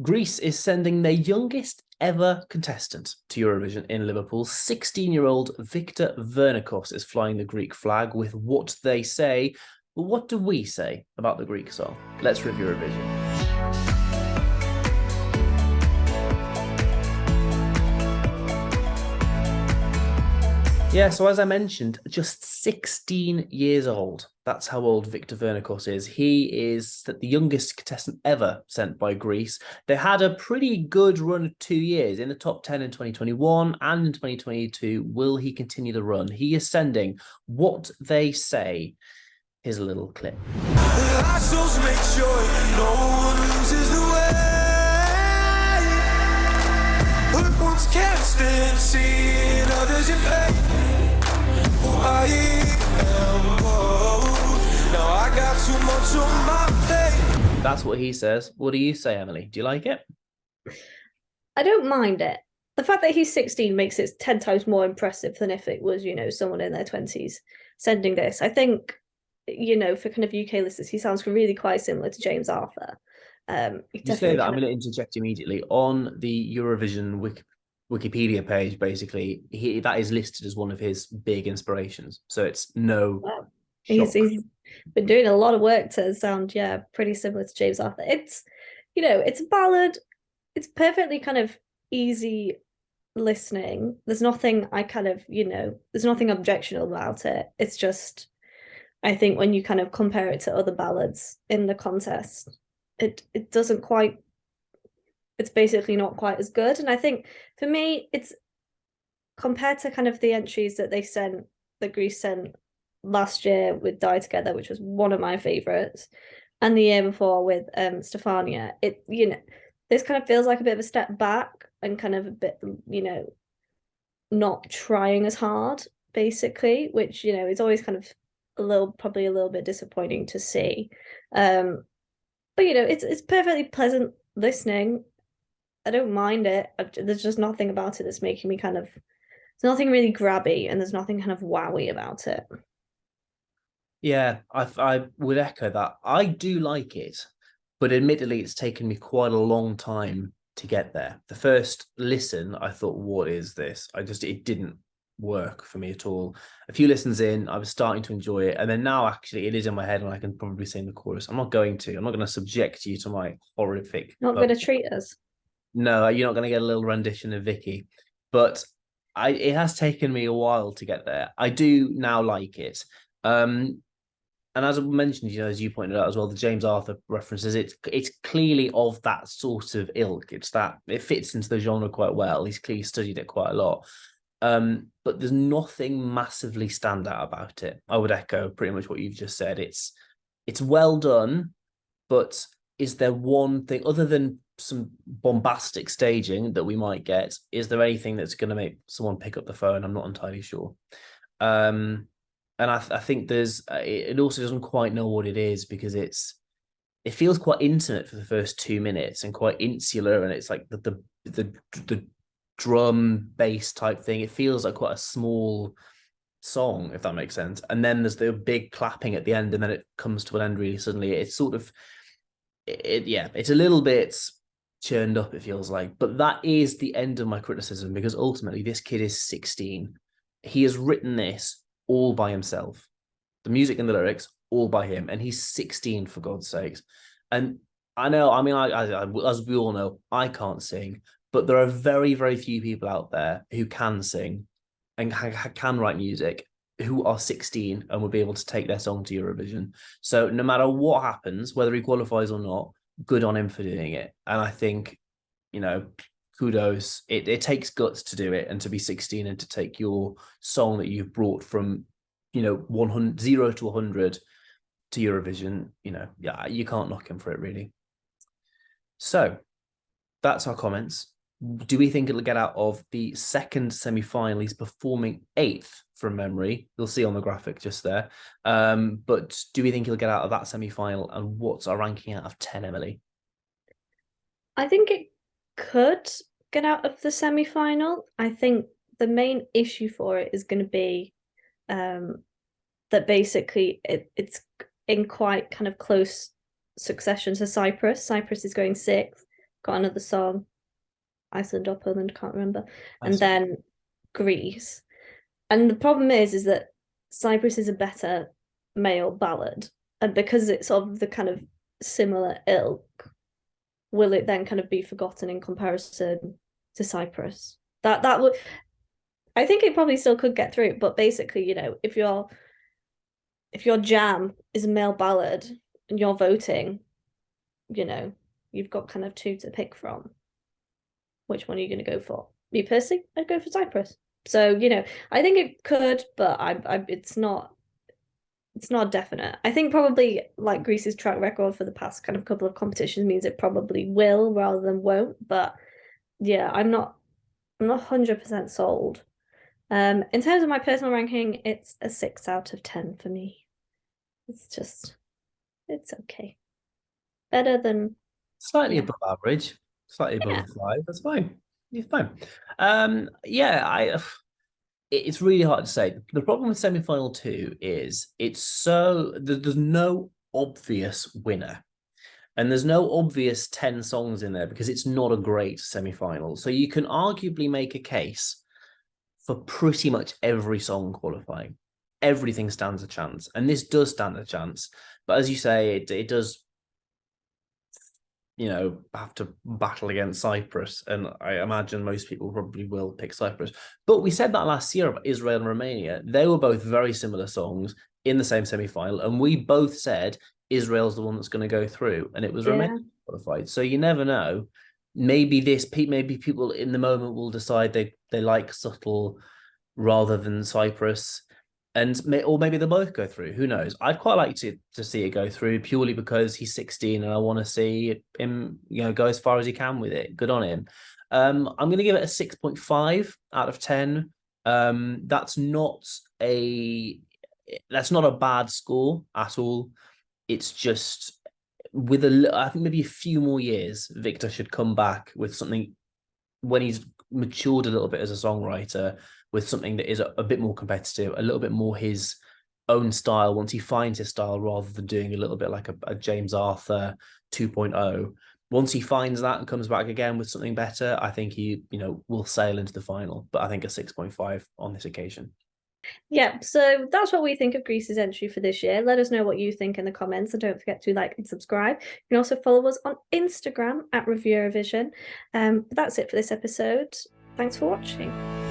Greece is sending their youngest ever contestant to Eurovision in Liverpool. 16-year-old Victor Vernicos is flying the Greek flag with What They Say. But what do we say about the Greek song? Let's review Eurovision. Yeah, so as I mentioned, just 16 years old. That's how old Victor Vernicos is. He is the youngest contestant ever sent by Greece. They had a pretty good run of 2 years in the top 10 in 2021 and in 2022. Will he continue the run? He is sending What They Say. Here's a little clip. Make sure no one loses the way. Put one's cast and seeing others in pain. I am both. Now I got too much on my plate. That's what he says. What do you say, Emily? Do you like it? I don't mind it. The fact that he's 16 makes it 10 times more impressive than if it was, someone in their 20s sending this. I think, for kind of UK listeners, he sounds really quite similar to James Arthur. You say that, I'm going to interject immediately. On the Eurovision Wikipedia page, basically, that is listed as one of his big inspirations. So it's no. Wow. He's been doing a lot of work to sound, pretty similar to James Arthur. It's, it's a ballad. It's perfectly kind of easy listening. There's nothing there's nothing objectionable about it. It's just, I think when you kind of compare it to other ballads in the contest, it doesn't quite, it's basically not quite as good. And I think for me, it's compared to kind of the entries that Greece sent last year with Die Together, which was one of my favorites, and the year before with Stefania, this kind of feels like a bit of a step back and kind of a bit, not trying as hard, basically, which, is always kind of probably a little bit disappointing to see. But it's perfectly pleasant listening. I don't mind it. There's just nothing about it that's making me there's nothing really grabby, and there's nothing kind of wowy about it. Yeah, I would echo that. I do like it, but admittedly, it's taken me quite a long time to get there. The first listen, I thought, what is this? It didn't work for me at all. A few listens in, I was starting to enjoy it, and then now actually it is in my head and I can probably sing the chorus. I'm not going to subject you to my horrific. Not going to treat us. No, you're not going to get a little rendition of Vicky, but it has taken me a while to get there. I do now like it. And as I mentioned, as you pointed out as well, the James Arthur references, it's clearly of that sort of ilk. It fits into the genre quite well. He's clearly studied it quite a lot. But there's nothing massively standout about it. I would echo pretty much what you've just said. It's well done, but is there one thing other than some bombastic staging that we might get? Is there anything that's going to make someone pick up the phone? I'm not entirely sure. And I think it also doesn't quite know what it is, because it feels quite intimate for the first 2 minutes and quite insular, and it's like the drum bass type thing. It feels like quite a small song, if that makes sense. And then there's the big clapping at the end, and then it comes to an end really suddenly. It's sort of it's a little bit churned up, it feels like. But that is the end of my criticism, because ultimately this kid is 16. He has written this all by himself, the music and the lyrics all by him, and he's 16, for God's sakes. And I know, I as we all know, I can't sing, but there are very, very few people out there who can sing and can write music, who are 16 and would be able to take their song to Eurovision. So no matter what happens, whether he qualifies or not, good on him for doing it. And I think, kudos. It takes guts to do it, and to be 16 and to take your song that you've brought from 100 0 to 100 to Eurovision, you can't knock him for it, really. So that's our comments. Do we think it'll get out of the second semi-final? He's performing 8th from memory. You'll see on the graphic just there. But do we think he'll get out of that semi-final? And what's our ranking out of 10, Emily? I think it could get out of the semi-final. I think the main issue for it is going to be that basically it's in quite kind of close succession to Cyprus. Cyprus is going 6th. got another song, Iceland or Poland, can't remember, and Iceland. then Greece. And the problem is that Cyprus is a better male ballad, and because it's of the kind of similar ilk, will it then kind of be forgotten in comparison to Cyprus? That would, I think it probably still could get through, but basically, you know, if your jam is a male ballad and you're voting, you know, you've got kind of two to pick from. Which one are you going to go for? Me personally, I'd go for Cyprus. So, you know, I think it could, but it's not definite. I think probably like Greece's track record for the past kind of couple of competitions means it probably will rather than won't. But yeah, I'm not 100% sold. In terms of my personal ranking, it's a 6 out of 10 for me. It's okay. Better than Slightly above average, slightly above a 5. That's fine. You're fine. It's really hard to say. The problem with semi-final 2 is there's no obvious winner. And there's no obvious 10 songs in there because it's not a great semi-final. So you can arguably make a case for pretty much every song qualifying. Everything stands a chance. And this does stand a chance. But as you say, it does, you know, have to battle against Cyprus. And I imagine most people probably will pick Cyprus. But we said that last year about Israel and Romania. They were both very similar songs in the same semi-final. And we both said Israel's the one that's going to go through. And it was Romania qualified. So you never know. Maybe people in the moment will decide they like Subtle rather than Cyprus. Or maybe they'll both go through. Who knows? I'd quite like to see it go through purely because he's 16 and I want to see him, you know, go as far as he can with it. Good on him. I'm going to give it a 6.5 out of 10. That's not a bad score at all. It's just I think maybe a few more years, Victor should come back with something when he's matured a little bit as a songwriter, with something that is a bit more competitive, a little bit more his own style once he finds his style, rather than doing a little bit like a James Arthur 2.0. Once he finds that and comes back again with something better, I think he, you know, will sail into the final. But I think a 6.5 on this occasion. Yeah, so that's what we think of Greece's entry for this year. Let us know what you think in the comments, and don't forget to like and subscribe. You can also follow us on Instagram at Review Eurovision. But that's it for this episode. Thanks for watching.